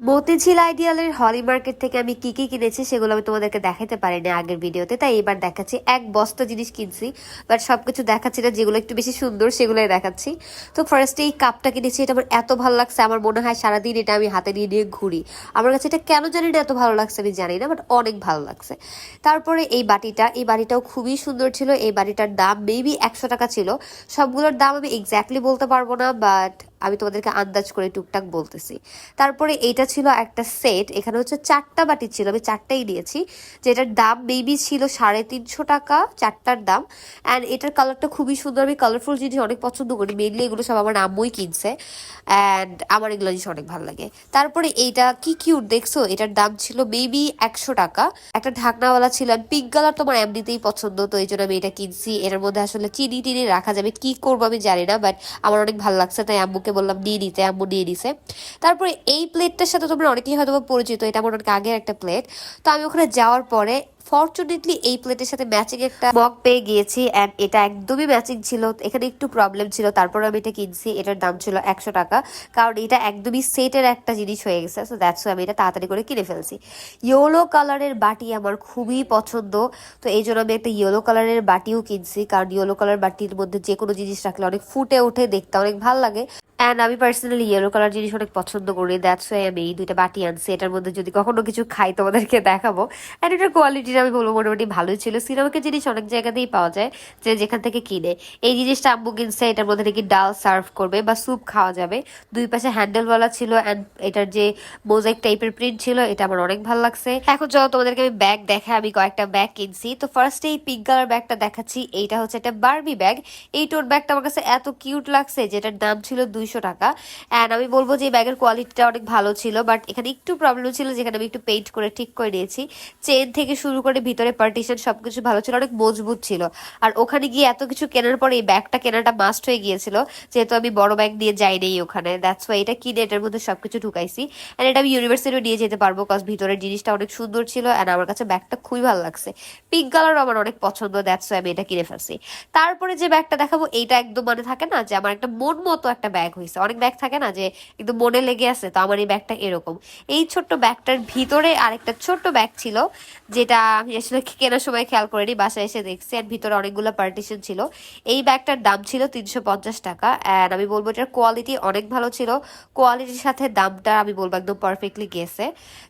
মতিঝিল আইডিয়ালের হলি market থেকে আমি কি কি কিনেছি সেগুলো আমি তোমাদেরকে দেখাতে পারিনি আগের ভিডিওতে, তাই এবার দেখাচ্ছি। এক বস্তা জিনিস কিনছি, বাট সবকিছু দেখাচ্ছি না, যেগুলো একটু বেশি সুন্দর সেগুলোই দেখাচ্ছি। তো ফার্স্টে এই কাপটা কিনেছি, এটা আমার এত ভালো লাগছে, আমার মনে হয় সারাদিন এটা আমি হাতে নিয়ে নিয়ে ঘুরি। আমার কাছে এটা কেন জানি না এত ভালো লাগছে, আমি জানি না, বাট অনেক ভালো লাগছে। তারপরে এই বাড়িটাও খুবই সুন্দর ছিল। এই বাড়িটার দাম মেবি 100 টাকা ছিল। সবগুলোর দাম আমি এক্স্যাক্টলি বলতে পারবো না, বাট আমি তোমাদেরকে আন্দাজ করে টুকটাক বলতেছি। তারপরে এইটা ছিল একটা সেট, এখানে হচ্ছে 4টা বাটি ছিল, আমি 4টাই নিয়েছি, যেটার দাম মেবি ছিল 350 টাকা 4টার দাম। অ্যান্ড এটার কালারটা খুবই সুন্দর, আমি কালারফুল জিনিস অনেক পছন্দ করি, মেনলি এগুলো সব আমার আম্মুই কিনছে, অ্যান্ড আমার এগুলো জিনিস অনেক ভালো লাগে। তারপরে এইটা কি কিউট দেখছো, এটার দাম ছিল মেবি 100 টাকা। একটা ঢাকনাওয়ালা ছিল, পিঙ্ক কালার তোমার এমনিতেই পছন্দ, তো এই জন্য আমি এটা কিনছি। এটার মধ্যে আসলে চিনি টিনি রাখা যাবে, কি করবো আমি জানি না, বাট আমার অনেক ভালো লাগছে, তাই আম্মুকে বললাম নিয়ে নিতে, আম্মু নিয়ে নিছে। তারপরে এই প্লেটটার সাথে তোমরা অনেকেই হয়তো পরিচিত, এটা আমার অনেক আগের একটা প্লেট। তো আমি ওখানে যাওয়ার পরে ফরচুনেটলি এই প্লেটের সাথে ম্যাচিং একটা মগ পেয়ে গিয়েছি, অ্যান্ড এটা একদমই ম্যাচিং ছিল। এখানে একটু প্রবলেম ছিল, তারপরে আমি এটা কিনছি। এটার দাম ছিল 100 টাকা, কারণ এটা একদমই সেটের একটা জিনিস হয়ে গেছে, সো দ্যাটস আমি এটা তাড়াতাড়ি করে কিনে ফেলছি। ইয়েলো কালারের বাটি আমার খুবই পছন্দ, তো এই জন্য আমি একটা ইয়েলো কালারের বাটিও কিনছি, কারণ ইয়েলো কালার বাটির মধ্যে যে কোনো জিনিস রাখলে অনেক ফুটে ওঠে, দেখতে অনেক ভালো লাগে। অ্যান্ড আমি পার্সোনালি ইয়েলো কালার জিনিস অনেক পছন্দ করি, দ্যাটস ওয়াই আমি এই 2টা বাটি আনছি। এটার মধ্যে যদি কখনো কিছু খাই তোমাদেরকে দেখাবো। অ্যান্ড এটার কোয়ালিটিটা আমি বলবো মোটামুটি ভালোই ছিল। সিরামিকের জিনিস অনেক জায়গাতেই পাওয়া যায়, যে যেখান থেকে কিনে। এই জিনিসটা আম্মু কিনছে, এটার মধ্যে নাকি ডাল সার্ভ করবে বা স্যুপ খাওয়া যাবে। দুই পাশে হ্যান্ডেলওয়ালা ছিল, অ্যান্ড এটার যে মোজাইক টাইপের প্রিন্ট ছিল, এটা আমার অনেক ভালো লাগছে। এখন চলো তোমাদেরকে আমি ব্যাগ দেখাই, আমি কয়েকটা ব্যাগ কিনছি। তো ফার্স্টে এই পিঙ্ক কালার ব্যাগটা দেখাচ্ছি, এইটা হচ্ছে একটা বারবি ব্যাগ। এই টোট ব্যাগটা আমার কাছে এত কিউট লাগছে, যেটার দাম ছিল 200 টাকা। অ্যান্ড আমি বলবো যে এই ব্যাগের কোয়ালিটিটা অনেক ভালো ছিল, বাট এখানে একটু প্রবলেম ছিল, যেখানে আমি একটু পেইন্ট করে ঠিক করে দিয়েছি। চেন থেকে শুরু করে ভিতরে পার্টিশন সবকিছু ভালো ছিল, অনেক মজবুত ছিল। আর ওখানে গিয়ে এত কিছু কেনার পরে এই ব্যাগটা কেনাটা মাস্ট হয়ে গিয়েছিল, যেহেতু আমি বড় ব্যাগ নিয়ে যাইনি ওখানে, দ্যাটস ওয়াই এটা কিনে এটার মধ্যে সবকিছু ঢুকাইছি। অ্যান্ড এটা আমি ইউনিভার্সিটিও নিয়ে যেতে পারবো, কজ ভিতরের জিনিসটা অনেক সুন্দর ছিল, অ্যান্ড আমার কাছে ব্যাগটা খুবই ভালো লাগছে। পিঙ্ক কালারও আমার অনেক পছন্দ, দ্যাটস ওয়াই আমি এটা কিনে ফেলছি। তারপরে যে ব্যাগটা দেখাবো, এইটা একদম মানে থাকে না যে আমার একটা মন মতো একটা ব্যাগ হয়েছে। অনেক ব্যাগ থাকে না যে একদম মনে লেগে আছে, তো আমার এই ব্যাগটা এরকম। এই ছোট্ট ব্যাগটার ভিতরে আরেকটা ছোট্ট ব্যাগ ছিল, যেটা আমি আসলে কেনার সময় খেয়াল করিনি, বাসায় এসে দেখছি। আর ভিতরে অনেকগুলো পার্টিশন ছিল। এই ব্যাগটার দাম ছিল 350 টাকা, অ্যান্ড আমি বলবো এটার কোয়ালিটি অনেক ভালো ছিল। কোয়ালিটির সাথে দামটা আমি বলবো একদম পারফেক্টলি গেছে।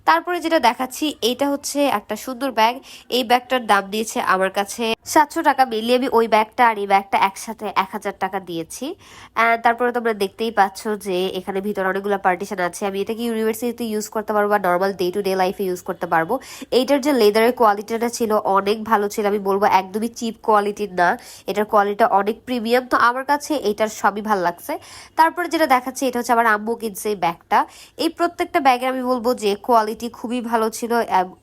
তারপরে যেটা দেখাচ্ছি, এইটা হচ্ছে একটা সুন্দর ব্যাগ। এই ব্যাগটার দাম দিয়েছে আমার কাছে 700 টাকা। মিলিয়ে আমি ওই ব্যাগটা আর এই ব্যাগটা একসাথে 1000 টাকা দিয়েছি। তারপরে তোমরা দেখতেই পাচ্ছ যে এখানে ভিতরে অনেকগুলো পার্টিশন আছে। আমি এটাকে ইউনিভার্সিটিতে ইউজ করতে পারবো বা নর্মাল ডে টু ডে লাইফে ইউজ করতে পারবো। এইটার যে লেদারের কোয়ালিটিটা ছিল অনেক ভালো ছিল, আমি বলবো একদমই চিপ কোয়ালিটির না, এটার কোয়ালিটিটা অনেক প্রিমিয়াম। তো আমার কাছে এটার সবই ভালো লাগছে। তারপরে যেটা দেখাচ্ছে, এটা হচ্ছে আমার আম্মু কিনছে এই ব্যাগটা। এই প্রত্যেকটা ব্যাগের আমি বলবো যে কোয়ালিটি খুবই ভালো ছিল,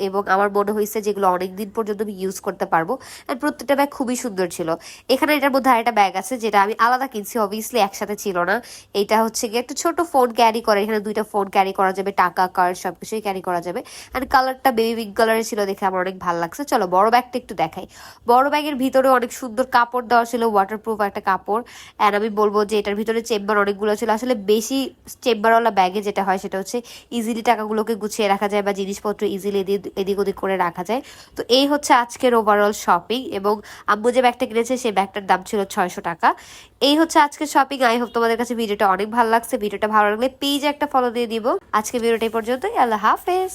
এবং আমার মনে হয়েছে যেগুলো অনেকদিন পর্যন্ত আমি ইউজ করতে পারবো। আর প্রত্যেকটা ব্যাগ খুবই সুন্দর ছিল। এখানে এটার মধ্যে আরেকটা ব্যাগ আছে, যেটা আমি আলাদা কিনছি, অবভিয়াসলি একসাথে ছিল না। এটা হচ্ছে গিয়ে একটা ছোট ফোন ক্যারি করে, এখানে 2টা ফোন ক্যারি করা যাবে, টাকা কার্ড সবকিছুই ক্যারি করা যাবে। অ্যান্ড কালারটা বেবি পিঙ্ক কালারের ছিল, দেখে আমার অনেক ভালো লাগছে। চলো বড় ব্যাগটা একটু দেখাই। বড় ব্যাগের ভিতরে অনেক সুন্দর কাপড় দেওয়া ছিল, ওয়াটারপ্রুফ একটা কাপড়। অ্যান্ড আমি বলবো যে এটার ভিতরে চেম্বার অনেকগুলো ছিল। আসলে বেশি চেম্বারওয়ালা ব্যাগে যেটা হয় সেটা হচ্ছে ইজিলি টাকাগুলোকে গুছিয়ে রাখা যায়, বা জিনিসপত্র ইজিলি এদিক ওদিক করে রাখা যায়। তো এই হচ্ছে আজকের ওভারঅল শপিং। এবং আম্মু যে ব্যাগটা কিনেছে সেই ব্যাগটার দাম ছিল 600 টাকা। এই হচ্ছে আজকের শপিং। আই হোপ তোমাদের কাছে ভিডিওটা অনেক ভালো লাগছে। ভিডিওটা ভালো লাগলে প্লিজ একটা ফলো দিয়ে দিব। আজকে ভিডিওটা এই পর্যন্তই। আল্লাহ হাফেজ।